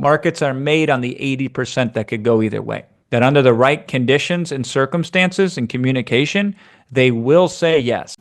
Markets are made on the 80% that could go either way. That under the right conditions and circumstances and communication, they will say yes.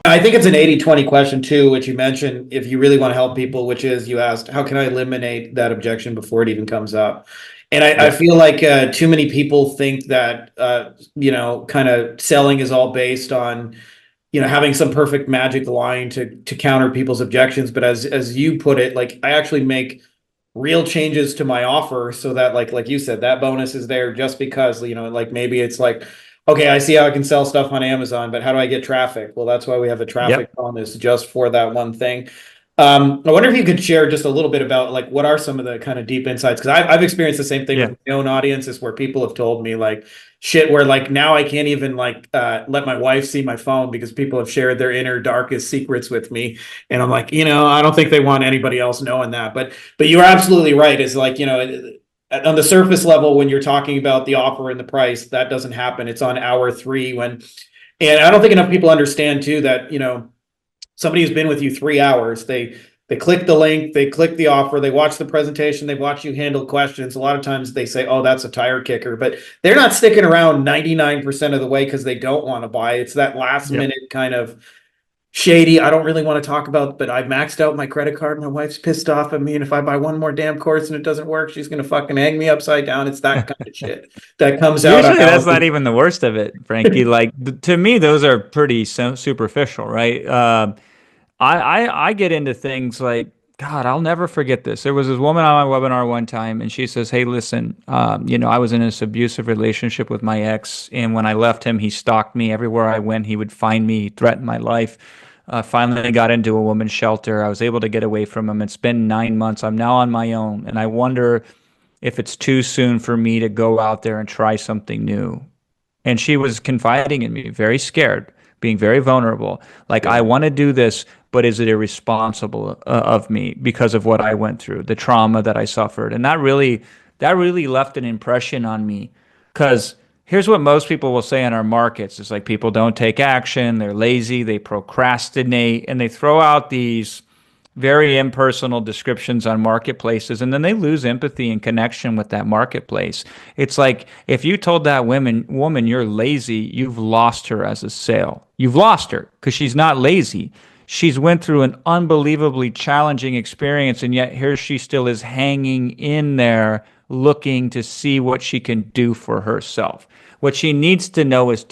I think it's an 80-20 question too, which you mentioned if you really want to help people, which is you asked, how can I eliminate that objection before it even comes up? And I feel like too many people think that, kind of selling is all based on, having some perfect magic line to counter people's objections. But as you put it, like I actually make real changes to my offer so that like you said, that bonus is there just because, like maybe it's like, okay, I see how I can sell stuff on Amazon, but how do I get traffic? Well, that's why we have a traffic Yep. bonus just for that one thing. I wonder if you could share just a little bit about like what are some of the kind of deep insights? Because I've experienced the same thing Yeah. with my own audiences where people have told me like shit where like now I can't even like let my wife see my phone because people have shared their inner darkest secrets with me. And I'm like, I don't think they want anybody else knowing that. But you're absolutely right. It's like, on the surface level, when you're talking about the offer and the price, that doesn't happen. It's on hour 3 and I don't think enough people understand too that, somebody who's been with you 3 hours, they click the link, they click the offer, they watch the presentation, they watch you handle questions. A lot of times they say, oh, that's a tire kicker, but they're not sticking around 99% of the way because they don't want to buy. It's that last Yep. minute kind of shady, I don't really want to talk about, but I've maxed out my credit card. My wife's pissed off at me. And if I buy one more damn course and it doesn't work, she's going to fucking hang me upside down. It's that kind of shit that comes out. Usually that's not even the worst of it, Frankie. Like to me, those are pretty superficial, right? I get into things like, God, I'll never forget this. There was this woman on my webinar one time, and she says, "Hey, listen, I was in this abusive relationship with my ex, and when I left him, he stalked me everywhere I went. He would find me, threaten my life. Finally, I got into a woman's shelter. I was able to get away from him. It's been 9 months. I'm now on my own, and I wonder if it's too soon for me to go out there and try something new." And she was confiding in me, very scared, being very vulnerable. Like, I want to do this, but is it irresponsible of me because of what I went through, the trauma that I suffered? And that really left an impression on me. Because here's what most people will say in our markets. It's like people don't take action, they're lazy, they procrastinate, and they throw out these very impersonal descriptions on marketplaces, and then they lose empathy and connection with that marketplace. It's like if you told that woman you're lazy, you've lost her as a sale. You've lost her because she's not lazy. She's went through an unbelievably challenging experience, and yet here she still is hanging in there looking to see what she can do for herself. What she needs to know is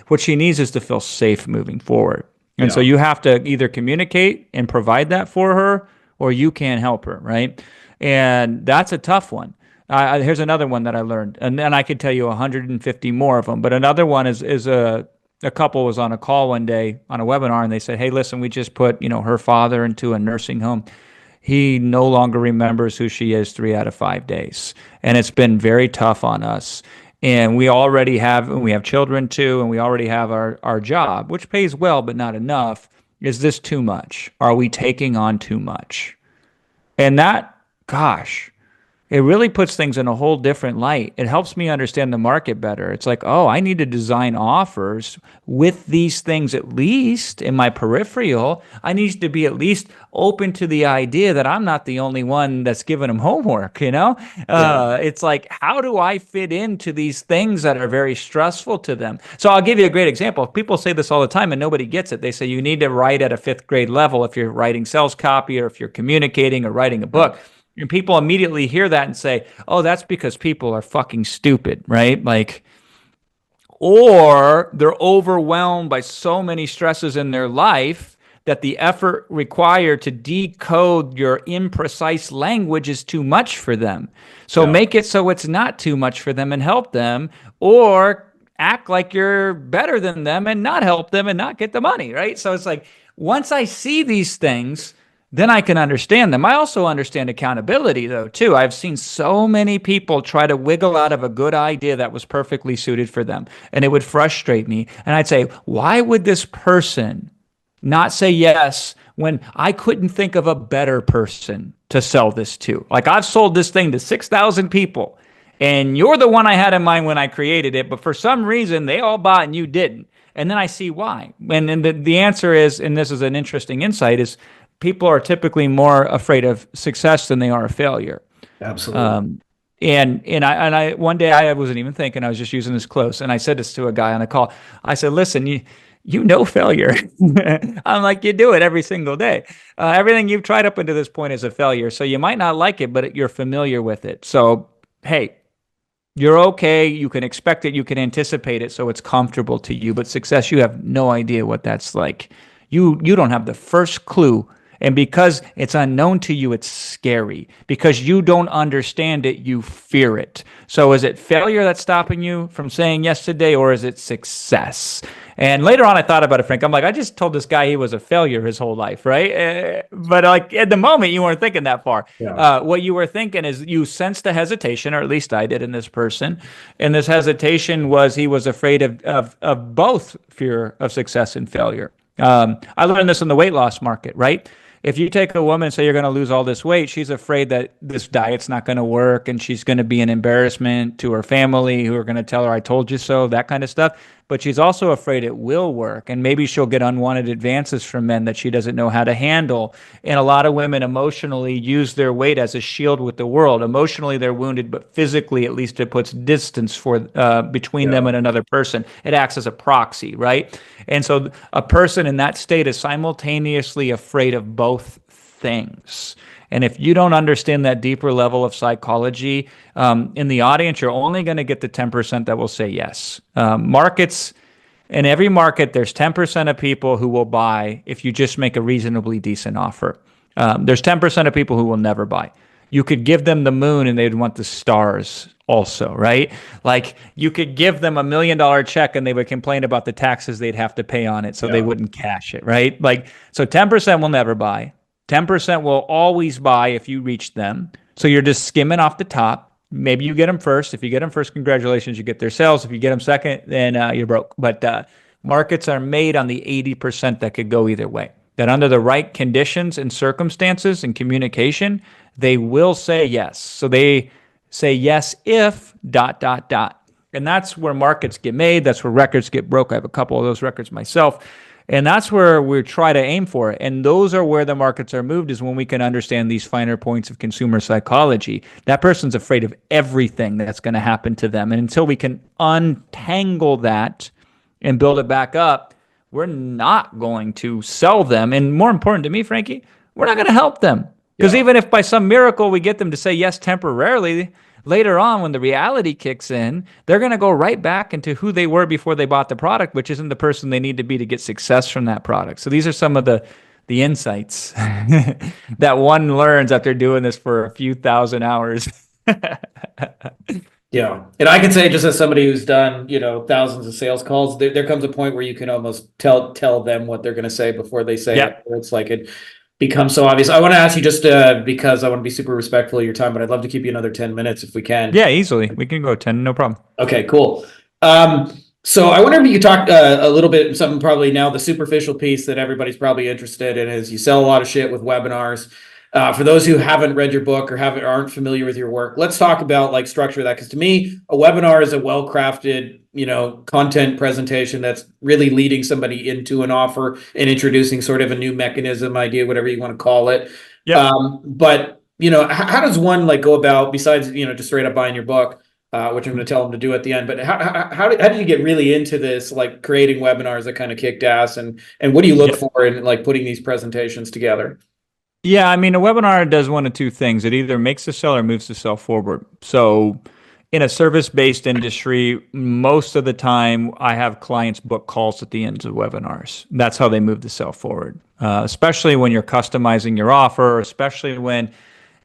what she needs is to feel safe moving forward. And so you have to either communicate and provide that for her, or you can't help her, right? And that's a tough one. Here's another one that I learned, and then I could tell you 150 more of them. But another one is a couple was on a call one day on a webinar, and they said, "Hey, listen, we just put her father into a nursing home. He no longer remembers who she is 3 out of 5 days, and it's been very tough on us. And we have children too, and we already have our job, which pays well, but not enough. Is this too much? Are we taking on too much?" And that, gosh, it really puts things in a whole different light. It helps me understand the market better. It's like, oh, I need to design offers with these things at least in my peripheral. I need to be at least open to the idea that I'm not the only one that's giving them homework, It's like, how do I fit into these things that are very stressful to them? So I'll give you a great example. People say this all the time and nobody gets it. They say you need to write at a 5th grade level if you're writing sales copy or if you're communicating or writing a book. And people immediately hear that and say, oh, that's because people are fucking stupid, right? Like, or they're overwhelmed by so many stresses in their life that the effort required to decode your imprecise language is too much for them. So make it so it's not too much for them and help them, or act like you're better than them and not help them and not get the money, right? So it's like, once I see these things, then I can understand them. I also understand accountability, though, too. I've seen so many people try to wiggle out of a good idea that was perfectly suited for them, and it would frustrate me. And I'd say, why would this person not say yes when I couldn't think of a better person to sell this to? Like, I've sold this thing to 6,000 people, And you're the one I had in mind when I created it, but for some reason they all bought and you didn't. And then I see why. And the answer is, and this is an interesting insight, is people are typically more afraid of success than they are of failure. Absolutely. Um, and I one day I wasn't even thinking, I was just using this close, and I said this to a guy on a call. I said, "Listen, you know failure." I'm like, you do it every single day. Everything you've tried up until this point is a failure. So you might not like it, but you're familiar with it. So hey, you're okay. You can expect it. You can anticipate it. So it's comfortable to you. But success, you have no idea what that's like. You don't have the first clue. And because it's unknown to you, it's scary. Because you don't understand it, you fear it. So is it failure that's stopping you from saying yes today, or is it success? And later on, I thought about it, Frank. I'm like, I just told this guy he was a failure his whole life, right? But like at the moment, you weren't thinking that far. Yeah. What you were thinking is you sensed a hesitation, or at least I did in this person. And this hesitation was he was afraid of both fear of success and failure. I learned this in the weight loss market, right? If you take a woman and say you're going to lose all this weight, she's afraid that this diet's not going to work and she's going to be an embarrassment to her family who are going to tell her, I told you so, that kind of stuff. But she's also afraid it will work. And maybe she'll get unwanted advances from men that she doesn't know how to handle. And a lot of women emotionally use their weight as a shield with the world. Emotionally, they're wounded, but physically, at least it puts distance between them Yeah. and another person. It acts as a proxy, right? And so a person in that state is simultaneously afraid of both things. And if you don't understand that deeper level of psychology in the audience, you're only going to get the 10% that will say yes. Markets, in every market, there's 10% of people who will buy if you just make a reasonably decent offer. There's 10% of people who will never buy. You could give them the moon and they'd want the stars also, right? Like you could give them $1 million check and they would complain about the taxes they'd have to pay on it, so they Yeah. wouldn't cash it, right? Like, so 10% will never buy. 10% will always buy if you reach them. So you're just skimming off the top. Maybe you get them first. If you get them first, congratulations, you get their sales. If you get them second, then you're broke. But markets are made on the 80% that could go either way. That under the right conditions and circumstances and communication, they will say yes. So they say yes if ... And that's where markets get made. That's where records get broke. I have a couple of those records myself. And that's where we try to aim for it. And those are where the markets are moved, is when we can understand these finer points of consumer psychology. That person's afraid of everything that's going to happen to them. And until we can untangle that and build it back up, we're not going to sell them. And more important to me, Frankie, we're not going to help them. Because Yeah. even if by some miracle we get them to say yes temporarily, later on when the reality kicks in, they're going to go right back into who they were before they bought the product, which isn't the person they need to be to get success from that product. So these are some of the insights that one learns after doing this for a few thousand hours. Yeah. And I can say, just as somebody who's done, thousands of sales calls, there comes a point where you can almost tell them what they're going to say before they say Yeah. it. It's like it becomes so obvious. I want to ask you, just because I want to be super respectful of your time, but I'd love to keep you another 10 minutes if we can. Yeah, easily. We can go 10, no problem. Okay, cool. So I wonder if you could talk a little bit, something probably now the superficial piece that everybody's probably interested in is you sell a lot of shit with webinars. For those who haven't read your book or aren't familiar with your work, let's talk about like structure of that. Because to me, a webinar is a well-crafted, content presentation that's really leading somebody into an offer and introducing sort of a new mechanism, idea, whatever you want to call it. Yeah. But how does one like go about, besides just straight up buying your book, which I'm going to tell them to do at the end? But how did you get really into this, like creating webinars that kind of kicked ass, and what do you look for in like putting these presentations together? Yeah, I mean, a webinar does one of two things. It either makes the sell or moves the sell forward. So in a service-based industry, most of the time I have clients book calls at the ends of webinars. That's how they move the sell forward, especially when you're customizing your offer, especially when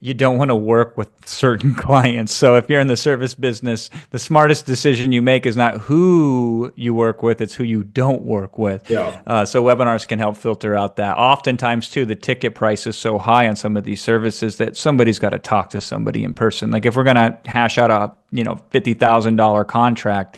you don't want to work with certain clients. So if you're in the service business, the smartest decision you make is not who you work with, it's who you don't work with. Yeah. So webinars can help filter out that. Oftentimes too, the ticket price is so high on some of these services that somebody's got to talk to somebody in person. Like if we're going to hash out a $50,000 contract,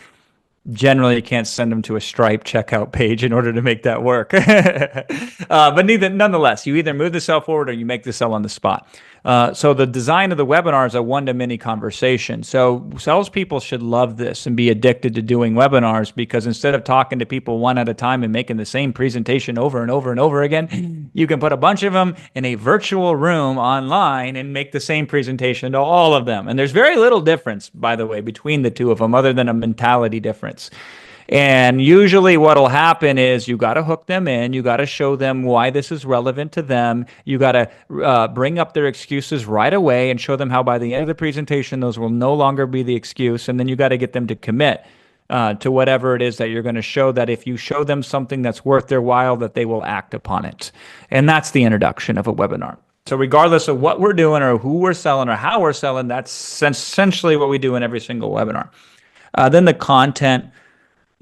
generally you can't send them to a Stripe checkout page in order to make that work. But nonetheless, you either move the sell forward or you make the sell on the spot. So the design of the webinar is a one-to-many conversation. So salespeople should love this and be addicted to doing webinars, because instead of talking to people one at a time and making the same presentation over and over and over again, you can put a bunch of them in a virtual room online and make the same presentation to all of them. And there's very little difference, by the way, between the two of them, other than a mentality difference. And usually what'll happen is you got to hook them in. You got to show them why this is relevant to them. You got to bring up their excuses right away and show them how by the end of the presentation, those will no longer be the excuse. And then you got to get them to commit to whatever it is that you're going to show, that if you show them something that's worth their while, that they will act upon it. And that's the introduction of a webinar. So regardless of what we're doing or who we're selling or how we're selling, that's essentially what we do in every single webinar. Then the content.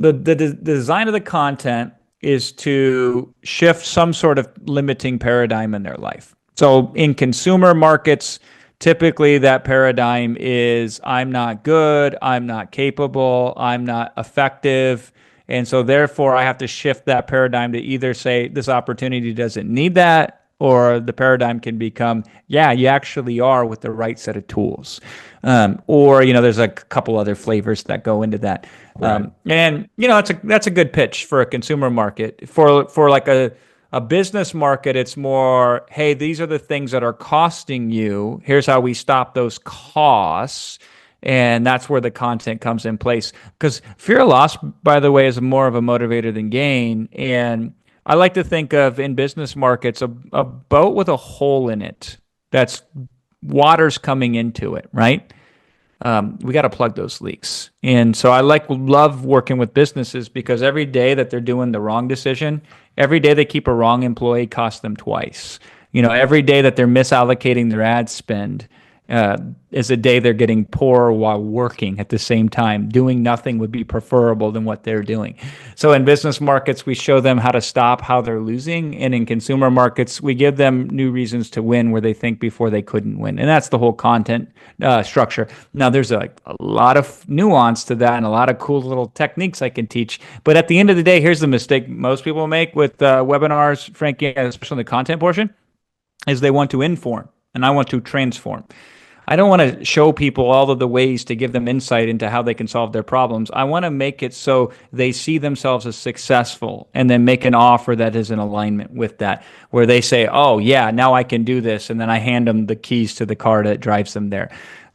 The design of the content is to shift some sort of limiting paradigm in their life. So in consumer markets, typically that paradigm is I'm not good, I'm not capable, I'm not effective. And so therefore I have to shift that paradigm to either say this opportunity doesn't need that, or the paradigm can become, yeah, you actually are with the right set of tools. Or, there's a couple other flavors that go into that. Right. And, that's a good pitch for a consumer market. For like a business market, it's more, hey, these are the things that are costing you. Here's how we stop those costs. And that's where the content comes in place. Because fear of loss, by the way, is more of a motivator than gain. And I like to think of, in business markets, a boat with a hole in it that's water's coming into it, right? We got to plug those leaks. And so I love working with businesses, because every day that they're doing the wrong decision, every day they keep a wrong employee costs them twice. Every day that they're misallocating their ad spend is a day they're getting poorer while working at the same time. Doing nothing would be preferable than what they're doing. So in business markets, we show them how to stop how they're losing. And in consumer markets, we give them new reasons to win where they think before they couldn't win. And that's the whole content structure. Now, there's a lot of nuance to that and a lot of cool little techniques I can teach. But at the end of the day, here's the mistake most people make with webinars, Frankie, especially in the content portion, is they want to inform and I want to transform. I don't want to show people all of the ways to give them insight into how they can solve their problems. I want to make it so they see themselves as successful, and then make an offer that is in alignment with that, where they say, oh, yeah, now I can do this. And then I hand them the keys to the car that drives them there.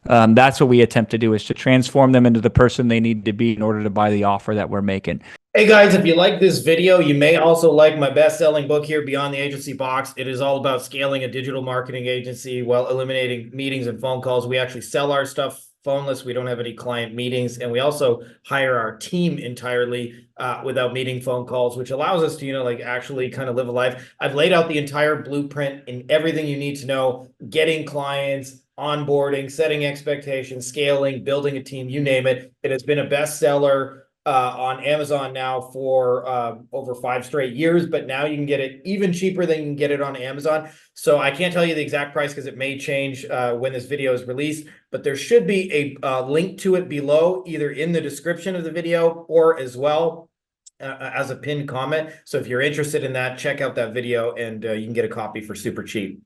That's what we attempt to do, is to transform them into the person they need to be in order to buy the offer that we're making. Hey guys, if you like this video, you may also like my best-selling book here, Beyond the Agency Box. It is all about scaling a digital marketing agency while eliminating meetings and phone calls. We actually sell our stuff phoneless. We don't have any client meetings, and we also hire our team entirely without meeting phone calls, which allows us to, actually kind of live a life. I've laid out the entire blueprint in everything you need to know: getting clients, onboarding, setting expectations, scaling, building a team, you name it. It has been a bestseller on Amazon now for over 5 straight years, but now you can get it even cheaper than you can get it on Amazon. So I can't tell you the exact price because it may change when this video is released, but there should be a link to it below, either in the description of the video or as well as a pinned comment. So if you're interested in that, check out that video and you can get a copy for super cheap.